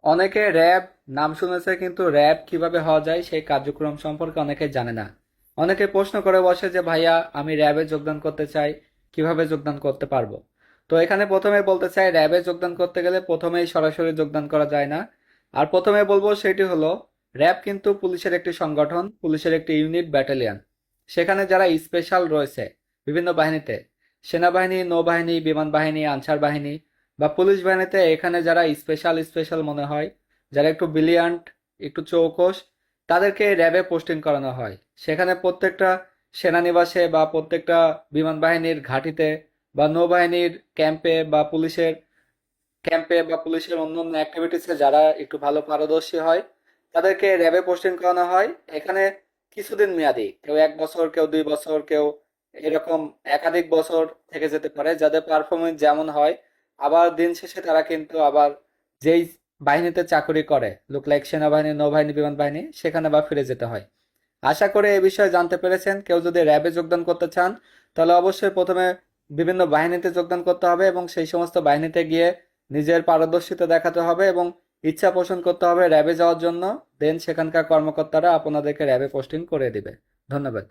অনেকে র্যাব নাম শুনেছে কিন্তু র্যাব কিভাবে হওয়া যায় সেই কার্যক্রম সম্পর্কে অনেকে জানে না। অনেকে প্রশ্ন করে বসে যে ভাইয়া আমি র্যাবে যোগদান করতে চাই, কিভাবে যোগদান করতে পারবো? তো এখানে প্রথমে বলতে চাই র্যাবে যোগদান করতে গেলে প্রথমেই সরাসরি যোগদান করা যায় না। আর প্রথমে বলবো সেটি হলো র্যাব কিন্তু পুলিশের একটি সংগঠন, পুলিশের একটি ইউনিট, ব্যাটালিয়ন। সেখানে যারা স্পেশাল রয়েছে বিভিন্ন বাহিনীতে, সেনাবাহিনী, নৌবাহিনী, বিমান বাহিনী, আনসার বাহিনী বা পুলিশ বাহিনীতে, এখানে যারা স্পেশাল স্পেশাল মনে হয়, যারা একটু ব্রিলিয়ান্ট, একটু চৌকস, তাদেরকে র্যাবে পোস্টিং করানো হয়। সেখানে প্রত্যেকটা সেনানিবাসে বা প্রত্যেকটা বিমান বাহিনীর ঘাঁটিতে বা নৌবাহিনীর ক্যাম্পে বা পুলিশের ক্যাম্পে বা পুলিশের অন্যান্য অ্যাক্টিভিটিসে যারা একটু ভালো পারদর্শী হয় তাদেরকে র্যাবে পোস্টিং করানো হয়। এখানে কিছুদিন মেয়াদি, কেউ 1 বছর, কেউ 2 বছর, কেউ এরকম একাধিক বছর থেকে যেতে পারে, যাদের পারফরমেন্স যেমন হয়। আবার দিন শেষে তারা কিন্তু আবার যেই বাহিনীতে চাকরি করে, লুক লাইক সেনাবাহিনী, নৌবাহিনী, বিমান বাহিনী, সেখানে আবার ফিরে যেতে হয়। আশা করি এই বিষয়ে জানতে পেরেছেন। কেউ যদি র্যাবে যোগদান করতে চান তাহলে অবশ্যই প্রথমে বিভিন্ন বাহিনীতে যোগদান করতে হবে এবং সেই সমস্ত বাহিনীতে গিয়ে নিজের পারদর্শিতা দেখাতে হবে এবং ইচ্ছা পোষণ করতে হবে র্যাবে যাওয়ার জন্য। দেন সেখানকার কর্মকর্তারা আপনাদেরকে র্যাবে পোস্টিং করে দিবে। ধন্যবাদ।